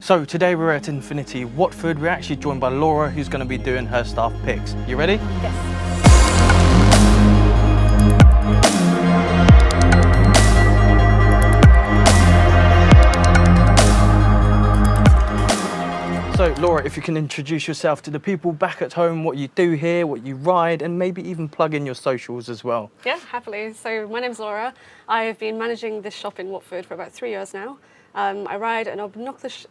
So today we're at Infinity Watford. We're actually joined by Laura, who's going to be doing her staff picks. You ready? Yes. So Laura, if you can introduce yourself to the people back at home, what you do here, what you ride, and maybe even plug in your socials as well. Yeah, happily. So my name's Laura. I have been managing this shop in Watford for about 3 years now. I ride an obnoxiously.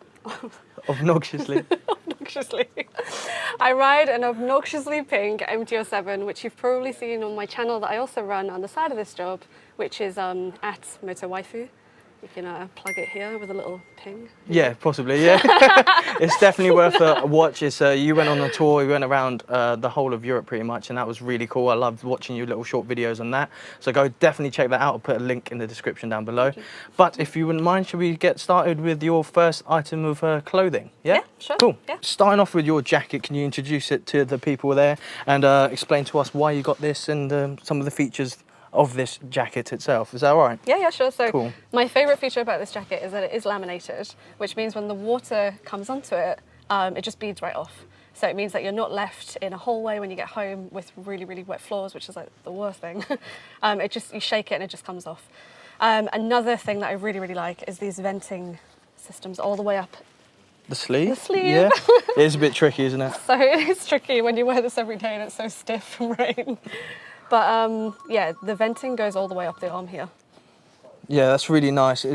I ride an obnoxiously pink MT-07, which you've probably seen on my channel that I also run on the side of this job, which is at MotoWaifu. You can plug it here with a little ping. Yeah, possibly, yeah. It's definitely worth a watch. It's, you went on a tour, you went around the whole of Europe pretty much, and that was really cool. I loved watching your little short videos on that. So go definitely check that out. I'll put a link in the description down below. But if you wouldn't mind, should we get started with your first item of clothing? Yeah? Yeah, sure. Cool. Yeah. Starting off with your jacket, can you introduce it to the people there and explain to us why you got this and some of the features of this jacket itself? Is that all right? Yeah, sure. So cool. My favourite feature about this jacket is that it is laminated, which means when the water comes onto it, it just beads right off. So it means that you're not left in a hallway when you get home with really, really wet floors, which is like the worst thing. You shake it and it just comes off. Another thing that I really, really like is these venting systems all the way up. The sleeve? The sleeve. Yeah. It is a bit tricky, isn't it? So it's tricky when you wear this every day and it's so stiff from rain. But yeah, the venting goes all the way up the arm here. Yeah, that's really nice.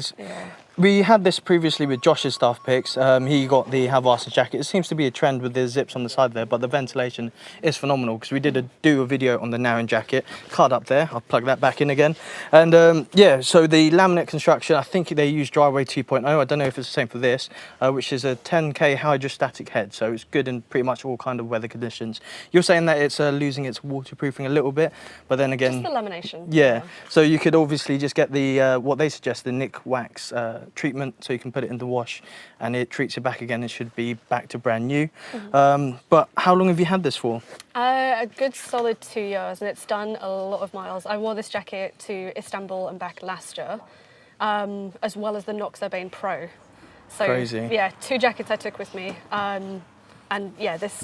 We had this previously with Josh's staff picks. He got the Halvarssons jacket. It seems to be a trend with the zips on the side there, but the ventilation is phenomenal because we did do a video on the Narin jacket. Card up there, I'll plug that back in again. And yeah, so the laminate construction, I think they use Dryway 2.0. I don't know if it's the same for this, which is a 10K hydrostatic head. So it's good in pretty much all kind of weather conditions. You're saying that it's losing its waterproofing a little bit, but then again... Just the lamination. Yeah, so you could obviously just get the, what they suggest, the Nick Wax treatment, so you can put it in the wash and it treats it back again. It should be back to brand new. But how long have you had this for? A good solid 2 years, and it's done a lot of miles. I wore this jacket to Istanbul and back last year, as well as the Nox Urbane Pro. So crazy. Yeah, 2 jackets I took with me. And yeah, this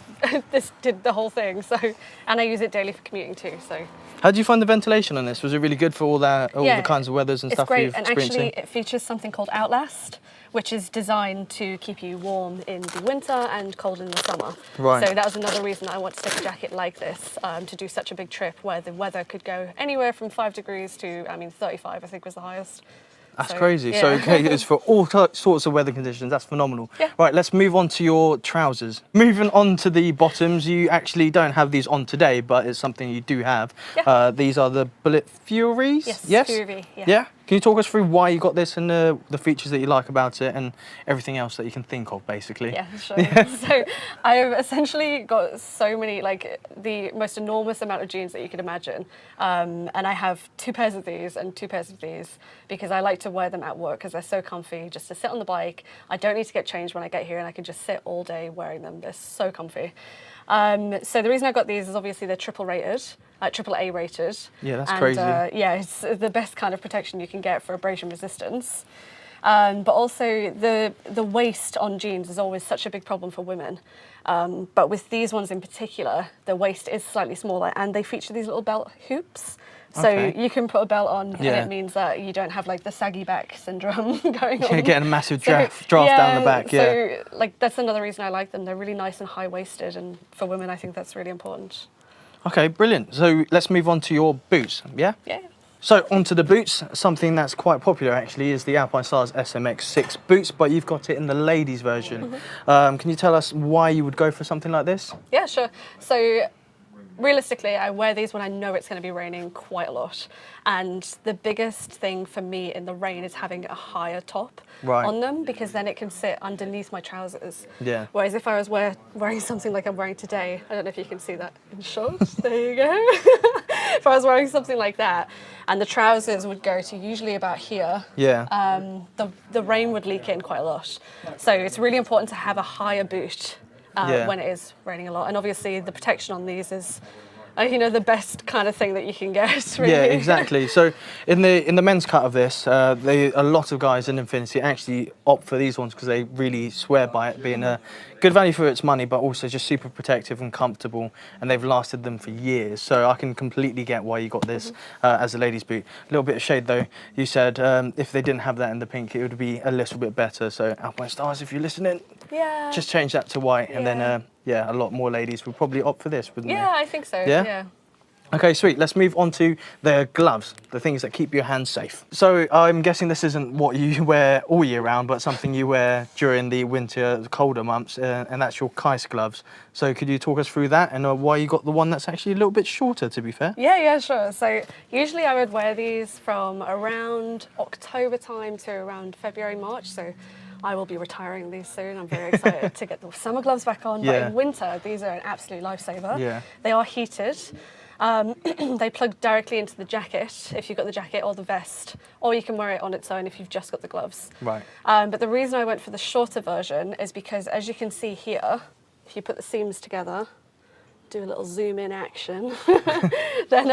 this did the whole thing. So, and I use it daily for commuting too. So, how do you find the ventilation on this? Was it really good for all the kinds of weathers and stuff you've experienced? It's great, and actually it features something called Outlast, which is designed to keep you warm in the winter and cold in the summer. Right. So that was another reason I wanted to take a jacket like this to do such a big trip where the weather could go anywhere from 5 degrees to 35, I think was the highest. That's crazy. Yeah. So okay, it's for all sorts of weather conditions. That's phenomenal. Yeah. Right, let's move on to your trousers. Moving on to the bottoms, you actually don't have these on today, but it's something you do have. Yeah. These are the Bullet Furies? Yes? Fury, yeah. Yeah? Can you talk us through why you got this and the features that you like about it and everything else that you can think of, basically? Yeah, sure. Yeah. So I've essentially got so many, like the most enormous amount of jeans that you could imagine. And I have 2 pairs of these and 2 pairs of these because I like to wear them at work because they're so comfy, just to sit on the bike. I don't need to get changed when I get here and I can just sit all day wearing them. They're so comfy. So the reason I got these is obviously they're AAA rated. Yeah, that's crazy. Yeah, it's the best kind of protection you can get for abrasion resistance. But also the waist on jeans is always such a big problem for women. But with these ones in particular, the waist is slightly smaller and they feature these little belt hoops. So you can put a belt on and it means that you don't have like the saggy back syndrome going on. You're getting a massive draft down the back, So like that's another reason I like them. They're really nice and high-waisted, and for women I think that's really important. Okay, brilliant. So let's move on to your boots, yeah? Yeah. So onto the boots, something that's quite popular actually is the Alpinestars SMX-6 boots, but you've got it in the ladies version. Can you tell us why you would go for something like this? Yeah, sure. So realistically, I wear these when I know it's going to be raining quite a lot. And the biggest thing for me in the rain is having a higher top on them, because then it can sit underneath my trousers. Yeah. Whereas if I was wearing something like I'm wearing today, I don't know if you can see that in shorts, there you go. If I was wearing something like that, and the trousers would go to usually about here, the rain would leak in quite a lot. So it's really important to have a higher boot when it is raining a lot. And obviously the protection on these is you know, the best kind of thing that you can get. Really. Yeah, exactly. So in the men's cut of this, a lot of guys in Infinity actually opt for these ones because they really swear by it being a good value for its money, but also just super protective and comfortable, and they've lasted them for years. So I can completely get why you got this as a ladies' boot. A little bit of shade though. You said if they didn't have that in the pink, it would be a little bit better. So Alpinestars, if you're listening, just change that to white, and then a lot more ladies would probably opt for this, wouldn't they? Yeah, I think so. Yeah? Okay, sweet. Let's move on to the gloves, the things that keep your hands safe. So I'm guessing this isn't what you wear all year round, but something you wear during the winter, colder months, and that's your Keis gloves. So could you talk us through that and why you got the one that's actually a little bit shorter, to be fair? Yeah, sure. So usually I would wear these from around October time to around February, March. So I will be retiring these soon. I'm very excited to get the summer gloves back on. But in winter, these are an absolute lifesaver. Yeah. They are heated. They plug directly into the jacket if you've got the jacket or the vest, or you can wear it on its own if you've just got the gloves. Right. But the reason I went for the shorter version is because, as you can see here, if you put the seams together, do a little zoom in action, then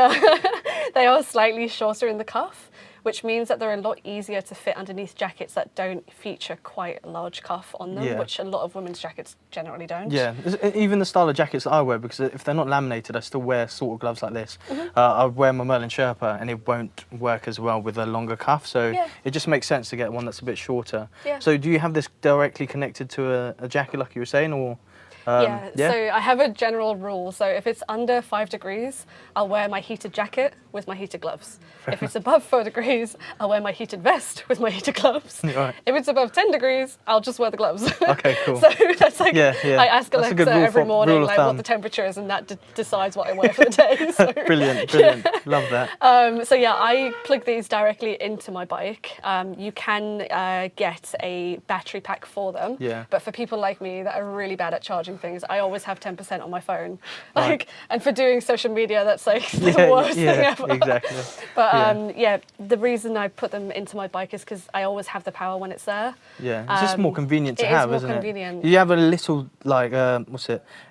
they are slightly shorter in the cuff, which means that they're a lot easier to fit underneath jackets that don't feature quite a large cuff on them, which a lot of women's jackets generally don't. Yeah, even the style of jackets that I wear, because if they're not laminated, I still wear sort of gloves like this. I wear my Merlin Sherpa and it won't work as well with a longer cuff, so it just makes sense to get one that's a bit shorter. So do you have this directly connected to a jacket like you were saying, or? So I have a general rule. So if it's under 5 degrees, I'll wear my heated jacket with my heated gloves. If it's above 4 degrees, I'll wear my heated vest with my heated gloves. Right. If it's above 10 degrees, I'll just wear the gloves. Okay, cool. So that's like, I ask Alexa every morning like what the thumb. temperature is, and that decides what I wear for the day. So, Brilliant. Love that. I plug these directly into my bike. You can get a battery pack for them. But for people like me that are really bad at charging things, I always have 10% on my phone. And for doing social media, that's like the worst thing ever. Exactly. But the reason I put them into my bike is because I always have the power when it's there. Yeah, it's just more convenient to have, isn't convenient. it? You have a little like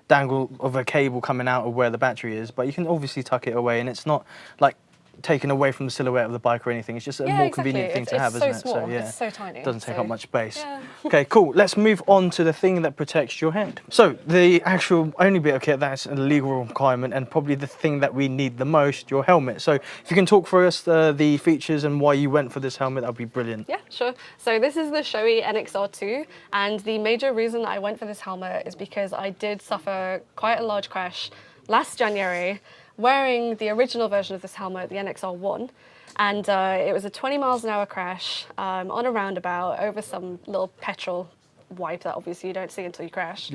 dangle of a cable coming out of where the battery is, but you can obviously tuck it away, and it's not like taken away from the silhouette of the bike or anything. It's just a more convenient thing to have, isn't it? So it's so tiny. It doesn't take up much space. Okay, cool. Let's move on to the thing that protects your head. So the actual only bit of kit that's a legal requirement, and probably the thing that we need the most, your helmet. So if you can talk for us the features and why you went for this helmet, that would be brilliant. Yeah, sure. So this is the Shoei NXR2, and the major reason that I went for this helmet is because I did suffer quite a large crash last January wearing the original version of this helmet, the NXR1, and it was a 20 miles an hour crash on a roundabout over some little petrol wipe that obviously you don't see until you crash.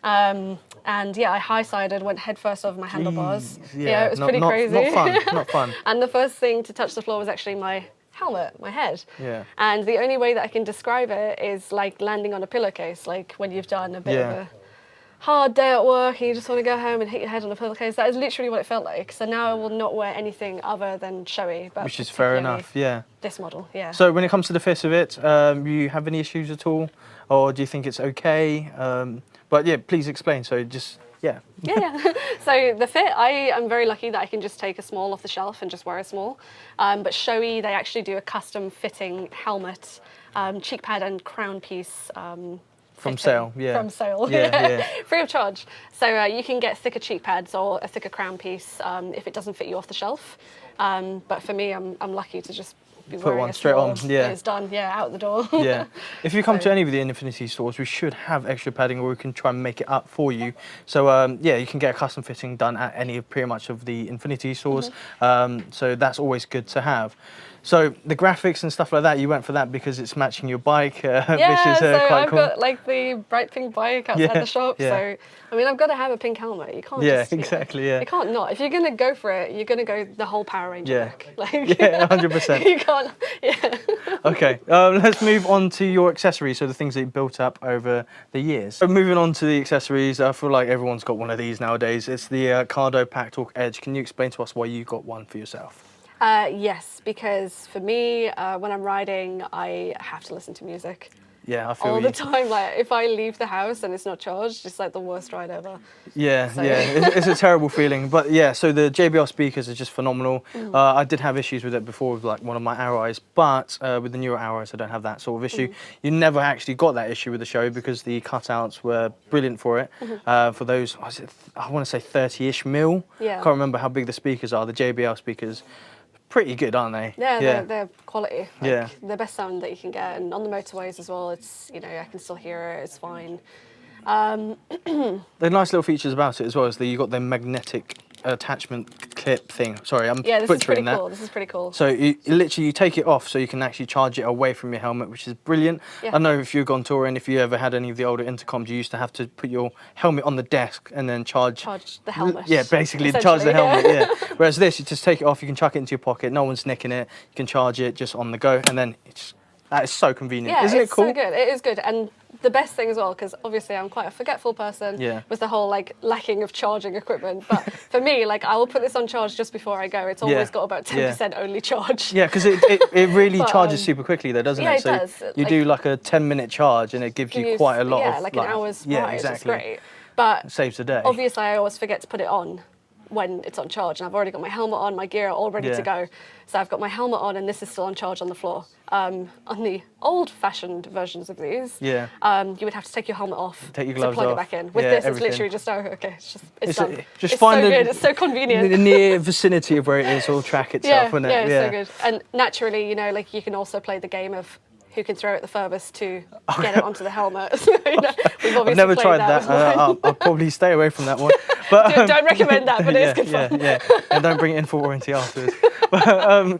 I high-sided, went headfirst over my handlebars. It was pretty crazy. Not fun, not fun. And the first thing to touch the floor was actually my helmet, my head. And the only way that I can describe it is like landing on a pillowcase, like when you've done a bit of a hard day at work and you just want to go home and hit your head on a pillowcase. That is literally what it felt like. So now I will not wear anything other than Shoei. But which is fair enough, this model, So when it comes to the fit of it, you have any issues at all? Or do you think it's okay? But yeah, please explain. So just, So the fit, I am very lucky that I can just take a small off the shelf and just wear a small. But Shoei, they actually do a custom fitting helmet, cheek pad and crown piece from sale, From sale, free of charge. So you can get thicker cheek pads or a thicker crown piece if it doesn't fit you off the shelf. But for me, I'm lucky to just be put wearing one a straight small, on. It's done. Out the door. If you come to any of the Infinity stores, we should have extra padding, or we can try and make it up for you. So you can get a custom fitting done at any of pretty much of the Infinity stores. So that's always good to have. So the graphics and stuff like that, you went for that because it's matching your bike, which is so quite I've cool. got like the bright pink bike outside the shop. So I mean, I've got to have a pink helmet. You can't. You can't not. If you're gonna go for it, you're gonna go the whole Power Ranger look. Like, 100%. You can't. Okay, let's move on to your accessories. So the things that you built up over the years. So moving on to the accessories, I feel like everyone's got one of these nowadays. It's the Cardo Packtalk Edge. Can you explain to us why you got one for yourself? Yes, because for me, when I'm riding, I have to listen to music. Yeah, I feel all you. the time. Like if I leave the house and it's not charged, it's like the worst ride ever. Yeah, So- yeah, it's a terrible feeling. But yeah, so the JBL speakers are just phenomenal. I did have issues with it before with like one of my Arrows, but with the newer Arrows, I don't have that sort of issue. You never actually got that issue with the Shoei because the cutouts were brilliant for it. For those, I want to say 30-ish mil. Yeah. Can't remember how big the speakers are. The JBL speakers, pretty good, aren't they? Yeah, they're quality. Like, Yeah. the best sound that you can get, and on the motorways as well. It's I can still hear it. It's fine. The nice little features about it as well is that you got the magnetic attachment clip thing. Sorry, I'm Yeah, this is pretty butchering that. cool. This is pretty cool. So you literally take it off so you can actually charge it away from your helmet, which is brilliant. Yeah. I know if you've gone touring, if you ever had any of the older intercoms, you used to have to put your helmet on the desk and then charge the helmet. Yeah, basically charge the essentially, helmet. Yeah. Whereas this, you just take it off, you can chuck it into your pocket. No one's nicking it. You can charge it just on the go, and then that is so convenient. Yeah, Isn't it cool? so good. It is good. And the best thing as well, because obviously I'm quite a forgetful person, Yeah. was the whole like lacking of charging equipment. But for me, like I will put this on charge just before I go. It's always got about 10% only charge. Yeah, because it really But, charges super quickly though, doesn't yeah, it? it So does. you like, do like a 10-minute charge and it gives you quite a lot of... like an hour's yeah, ride. exactly. It's great. But It saves the day. obviously I always forget to put it on when it's on charge, and I've already got my helmet on, my gear all ready to go. So I've got my helmet on and this is still on charge on the floor. On the old-fashioned versions of these, you would have to take your helmet off, Take your gloves to plug off. it back in. With Yeah, this, everything. it's literally just, okay, it's done. Just it's find so the, good, it's so convenient. the near vicinity of where it is, or track itself, wouldn't it? Yeah, it's so good. And naturally, like you can also play the game of who can throw it the furthest to get it onto the helmet. We've obviously I've never played tried that. I'll probably stay away from that one. But don't recommend that, but it's good fun. Yeah, and don't bring it in for warranty afterwards.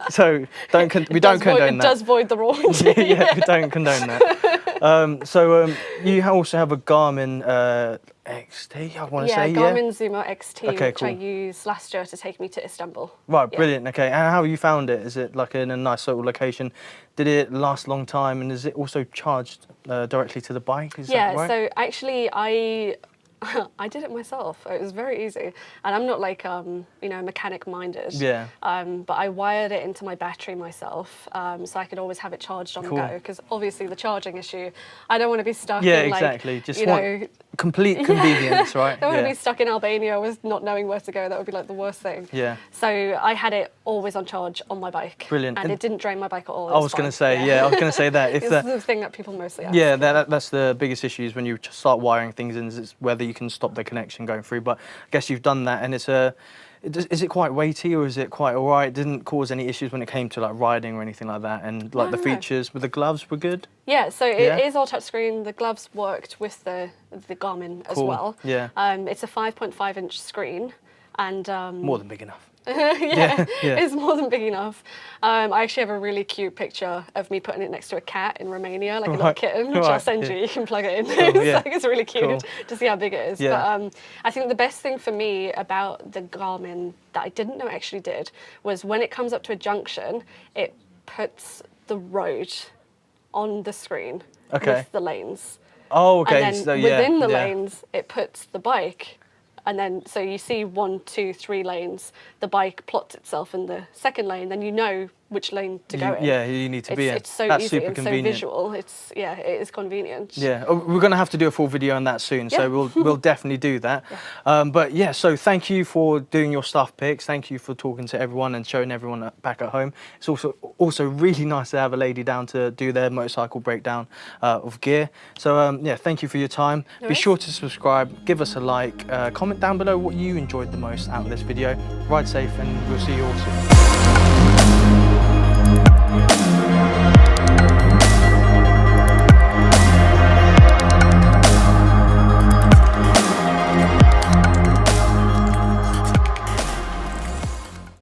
So we don't condone It that. does void the warranty. We don't condone that. You also have a Garmin XT, I want to say, Garmin Zumo XT, Okay, which I cool. used last year to take me to Istanbul. Right, Yeah. brilliant. Okay, and how have you found it? Is it like in a nice sort of location? Did it last a long time, and is it also charged directly to the bike? Is that right? So actually I did it myself. It was very easy, and I'm not like mechanic minded. Yeah. But I wired it into my battery myself, so I could always have it charged on the go. Because obviously the charging issue, I don't want to be stuck. Yeah, in, like, exactly. Just you want know, complete convenience, right? I don't want to be stuck in Albania with not knowing where to go. That would be like the worst thing. Yeah. So I had it always on charge on my bike. Brilliant. And it didn't drain my bike at all. I was going to say, I was going to say that. If It's the thing that people mostly ask. Yeah, that's the biggest issue is when you start wiring things in, is whether you can stop the connection going through. But I guess you've done that, and is it quite weighty or is it quite all right? It didn't cause any issues when it came to like riding or anything like that, and like the features with the gloves were good? Yeah, so it is all touchscreen. The gloves worked with the Garmin as well. Yeah. It's a 5.5-inch screen, and More than big enough. yeah, it's more than big enough. I actually have a really cute picture of me putting it next to a cat in Romania, like a little kitten, which I'll send you. You can plug it in. It's really cute to see how big it is. Yeah. But I think the best thing for me about the Garmin that I didn't know it actually did was when it comes up to a junction, it puts the road on the screen with the lanes. Oh, okay. And then So, within the lanes, it puts the bike. And then, so you see 1, 2, 3 lanes, the bike plots itself in the second lane, then you know which lane to go in. Yeah, you need to be in. It's so That's easy super and convenient. so visual. It is convenient. Yeah, we're going to have to do a full video on that soon, so we'll definitely do that. But yeah, so thank you for doing your stuff picks. Thank you for talking to everyone and showing everyone back at home. It's also really nice to have a lady down to do their motorcycle breakdown of gear. So yeah, thank you for your time. Be sure to subscribe, give us a like, comment down below what you enjoyed the most out of this video. Ride safe, and we'll see you all soon.